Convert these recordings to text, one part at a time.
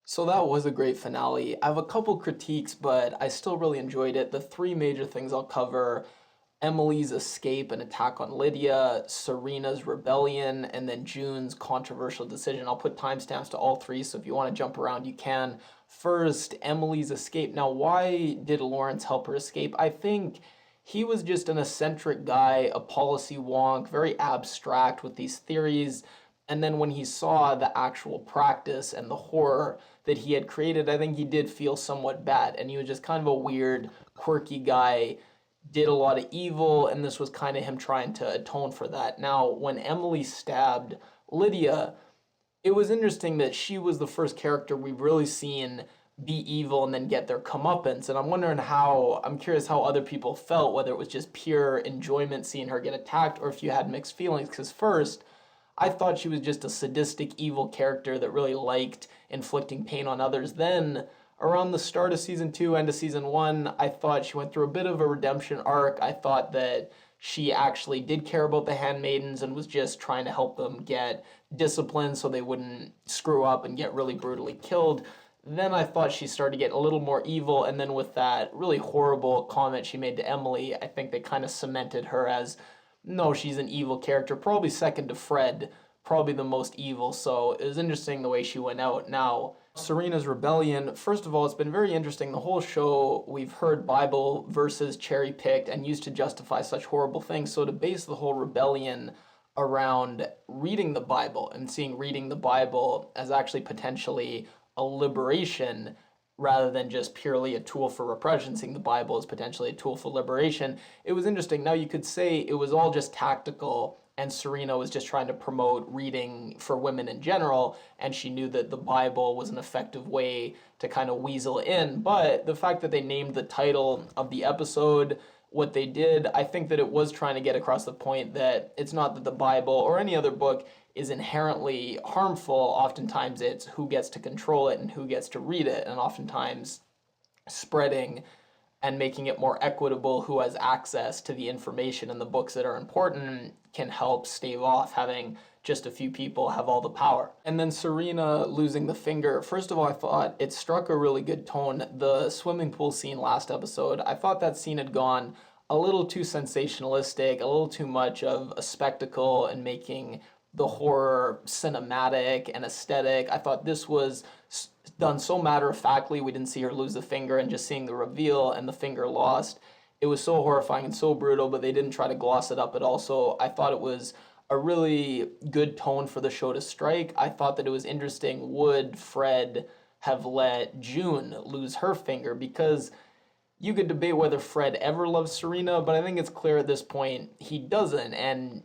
So that was a great finale. I have a couple critiques, but I still really enjoyed it. The three major things I'll cover: Emily's escape and attack on Lydia, Serena's rebellion, and then June's controversial decision. I'll put timestamps to all three, so if you want to jump around, you can. First, Emily's escape. Now, why did Lawrence help her escape? I think he was just an eccentric guy, a policy wonk, very abstract with these theories. And then when he saw the actual practice and the horror that he had created, I think he did feel somewhat bad. And he was just kind of a weird, quirky guy, did a lot of evil, and this was kind of him trying to atone for that. Now, when Emily stabbed Lydia, it was interesting that she was the first character we've really seen be evil and then get their comeuppance. And I'm curious how other people felt, whether it was just pure enjoyment seeing her get attacked or if you had mixed feelings. Because first, I thought she was just a sadistic, evil character that really liked inflicting pain on others. Then, around the start of season two, end of season one, I thought she went through a bit of a redemption arc. I thought that she actually did care about the handmaidens and was just trying to help them get disciplined so they wouldn't screw up and get really brutally killed. Then I thought she started to get a little more evil, and then with that really horrible comment she made to Emily, I think they kind of cemented her as, no, she's an evil character, probably second to Fred, probably the most evil. So it was interesting the way she went out. Now, Serena's rebellion, first of all, it's been very interesting. The whole show, we've heard Bible verses cherry picked and used to justify such horrible things. So to base the whole rebellion around reading the Bible and seeing reading the Bible as actually potentially a liberation rather than just purely a tool for repression, seeing the Bible as potentially a tool for liberation. It was interesting. Now, you could say it was all just tactical, and Serena was just trying to promote reading for women in general, and she knew that the Bible was an effective way to kind of weasel in. But the fact that they named the title of the episode what they did, I think that it was trying to get across the point that it's not that the Bible or any other book is inherently harmful. Oftentimes it's who gets to control it and who gets to read it, and oftentimes spreading and making it more equitable who has access to the information and the books that are important can help stave off having just a few people have all the power. And then Serena losing the finger. First of all, I thought it struck a really good tone. The swimming pool scene last episode, I thought that scene had gone a little too sensationalistic, a little too much of a spectacle and making the horror cinematic and aesthetic. I thought this was done so matter-of-factly. We didn't see her lose the finger, and just seeing the reveal and the finger lost, it was so horrifying and so brutal, but they didn't try to gloss it up at all. So I thought it was a really good tone for the show to strike. I thought that it was interesting, would Fred have let June lose her finger? Because you could debate whether Fred ever loved Serena, but I think it's clear at this point he doesn't. And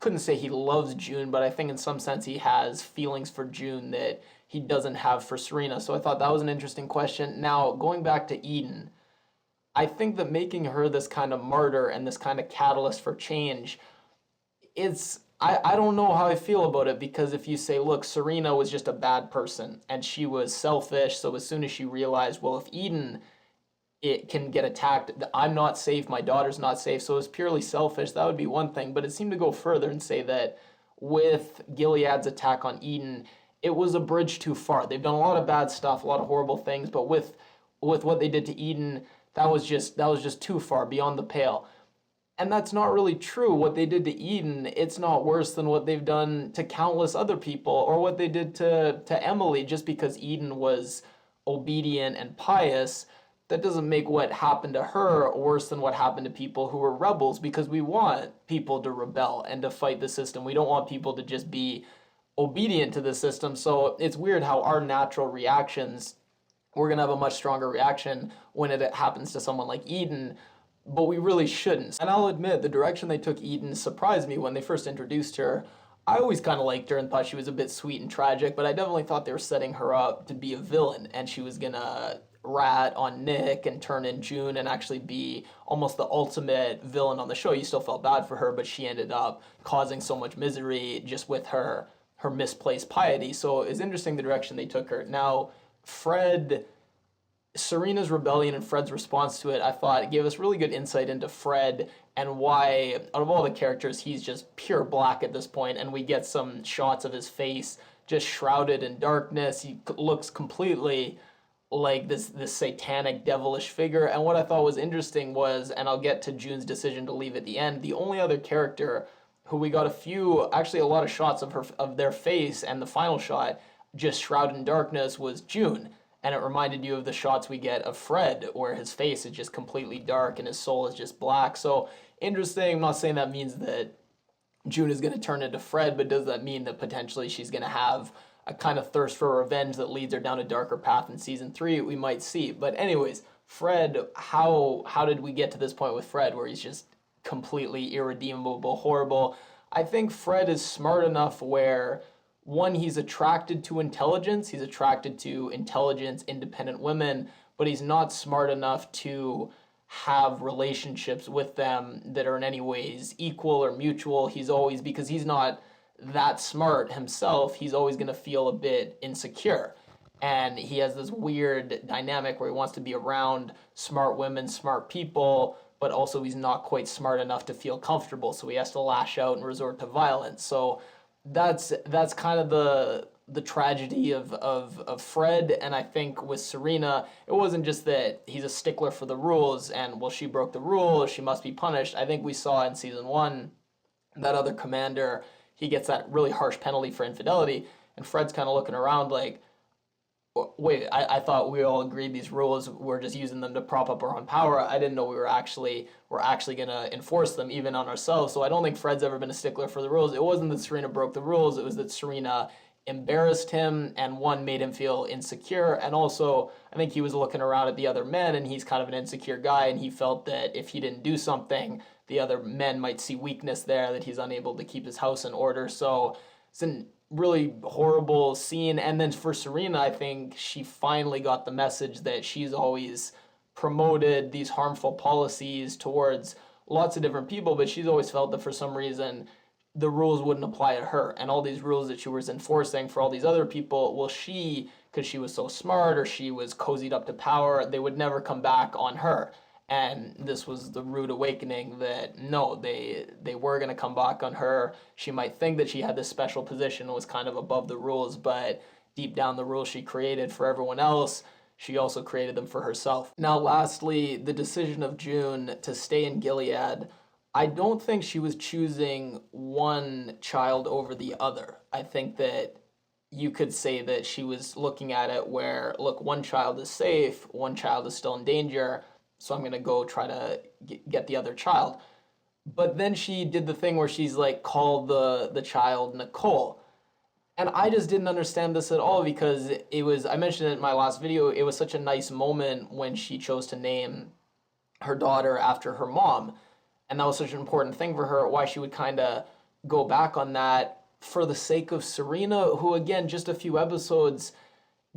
couldn't say he loves June, but I think in some sense he has feelings for June that he doesn't have for Serena. So I thought that was an interesting question. Now, going back to Eden, I think that making her this kind of martyr and this kind of catalyst for change, I don't know how I feel about it, because if you say, look, Serena was just a bad person and she was selfish, so as soon as she realized, well, if Eden it can get attacked, I'm not safe, my daughter's not safe, so it's purely selfish, that would be one thing. But it seemed to go further and say that with Gilead's attack on Eden, it was a bridge too far. They've done a lot of bad stuff, a lot of horrible things, but with what they did to Eden, that was just too far, beyond the pale. And that's not really true. What they did to Eden, it's not worse than what they've done to countless other people, or what they did to Emily. Just because Eden was obedient and pious, that doesn't make what happened to her worse than what happened to people who were rebels, because we want people to rebel and to fight the system. We don't want people to just be obedient to the system. So it's weird how our natural reactions, we're going to have a much stronger reaction when it happens to someone like Eden, but we really shouldn't. And I'll admit, the direction they took Eden surprised me when they first introduced her. I always kind of liked her and thought she was a bit sweet and tragic, but I definitely thought they were setting her up to be a villain, and she was going to rat on Nick and turn in June and actually be almost the ultimate villain on the show. You still felt bad for her, but she ended up causing so much misery just with her misplaced piety. So it's interesting the direction they took her. Now, Serena's rebellion and Fred's response to it, I thought it gave us really good insight into Fred and why, out of all the characters, he's just pure black at this point, and we get some shots of his face just shrouded in darkness. He looks completely like this satanic devilish figure. And what I thought was interesting was, and I'll get to June's decision to leave at the end, the only other character who we got a lot of shots of their face, and the final shot just shrouded in darkness was June. And it reminded you of the shots we get of Fred, where his face is just completely dark and his soul is just black. So interesting. I'm not saying that means that June is going to turn into Fred, but does that mean that potentially she's going to have a kind of thirst for revenge that leads her down a darker path in season 3? We might see. But anyways, Fred, how did we get to this point with Fred where he's just completely irredeemable, horrible? I think Fred is smart enough where, one, he's attracted to intelligence, independent women, but he's not smart enough to have relationships with them that are in any ways equal or mutual. Because he's not that smart himself, he's always going to feel a bit insecure. And he has this weird dynamic where he wants to be around smart women, smart people, but also he's not quite smart enough to feel comfortable, so he has to lash out and resort to violence. So that's kind of the tragedy of Fred. And I think with Serena, it wasn't just that he's a stickler for the rules and, well, she broke the rules, she must be punished. I think we saw in season 1 that other commander, he gets that really harsh penalty for infidelity, and Fred's kind of looking around like, wait, I thought we all agreed these rules, we're just using them to prop up our own power. I didn't know we're actually going to enforce them even on ourselves. So I don't think Fred's ever been a stickler for the rules. It wasn't that Serena broke the rules, it was that Serena embarrassed him and, one, made him feel insecure, and also I think he was looking around at the other men, and he's kind of an insecure guy, and he felt that if he didn't do something, the other men might see weakness there, that he's unable to keep his house in order. So it's a really horrible scene. And then for Serena, I think she finally got the message that she's always promoted these harmful policies towards lots of different people, but she's always felt that for some reason the rules wouldn't apply to her, and all these rules that she was enforcing for all these other people, well, because she was so smart or she was cozied up to power, they would never come back on her. And this was the rude awakening that, no, they were going to come back on her. She might think that she had this special position and was kind of above the rules, but deep down the rules she created for everyone else, she also created them for herself. Now, lastly, the decision of June to stay in Gilead, I don't think she was choosing one child over the other. I think that you could say that she was looking at it where, look, one child is safe, one child is still in danger, so I'm going to go try to get the other child. But then she did the thing where she's like called the child Nicole. And I just didn't understand this at all, because it was, I mentioned it in my last video, it was such a nice moment when she chose to name her daughter after her mom. And that was such an important thing for her, why she would kind of go back on that for the sake of Serena, who, again, just a few episodes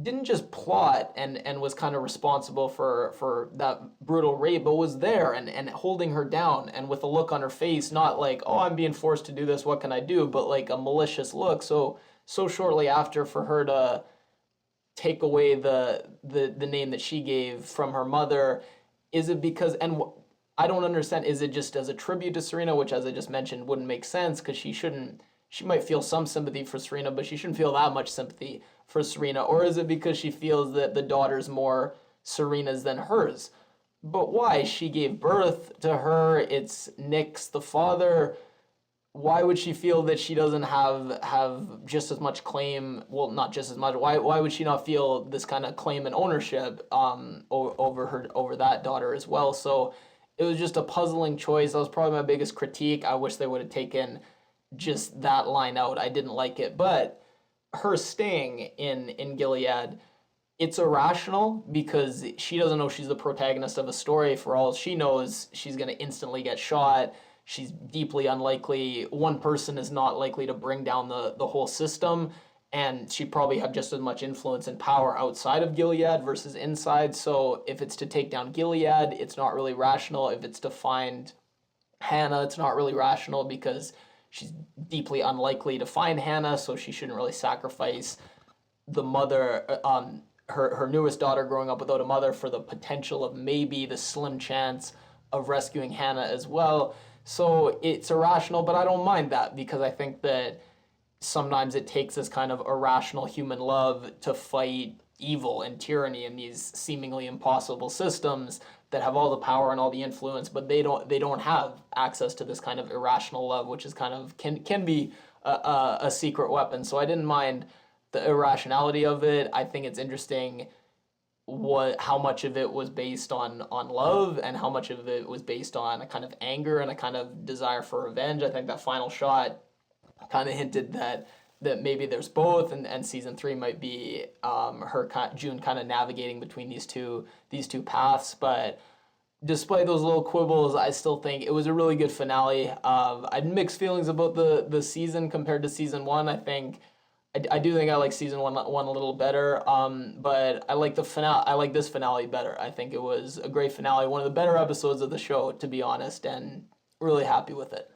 didn't just plot and was kind of responsible for that brutal rape, but was there and holding her down, and with a look on her face, not like, oh, I'm being forced to do this, what can I do, but like a malicious look. So shortly after, for her to take away the name that she gave from her mother, is it because, and I don't understand, is it just as a tribute to Serena, which, as I just mentioned, wouldn't make sense, because she might feel some sympathy for Serena, but she shouldn't feel that much sympathy for Serena? Or is it because she feels that the daughter's more Serena's than hers? But why? She gave birth to her, it's Nick's the father. Why would she feel that she doesn't have just as much claim, well, not just as much, why would she not feel this kind of claim and ownership over that daughter as well? So it was just a puzzling choice. That was probably my biggest critique. I wish they would have taken just that line out. I didn't like it. But her staying in Gilead, it's irrational, because she doesn't know she's the protagonist of a story. For all she knows, she's going to instantly get shot. She's deeply unlikely. One person is not likely to bring down the whole system, and she'd probably have just as much influence and power outside of Gilead versus inside. So if it's to take down Gilead, it's not really rational. If it's to find Hannah, it's not really rational, because she's deeply unlikely to find Hannah, so she shouldn't really sacrifice the mother, her newest daughter growing up without a mother, for the potential of maybe the slim chance of rescuing Hannah as well. So it's irrational, but I don't mind that, because I think that sometimes it takes this kind of irrational human love to fight evil and tyranny in these seemingly impossible systems that have all the power and all the influence, but they don't have access to this kind of irrational love, which is kind of can be a secret weapon. So I didn't mind the irrationality of it. I think it's interesting how much of it was based on love and how much of it was based on a kind of anger and a kind of desire for revenge. I think that final shot kind of hinted that maybe there's both, and season 3 might be June kind of navigating between these two paths. But despite those little quibbles, I still think it was a really good finale. I had mixed feelings about the season compared to season 1. I do think I like season one a little better, but I like the finale. I like this finale better. I think it was a great finale, one of the better episodes of the show, to be honest, and really happy with it.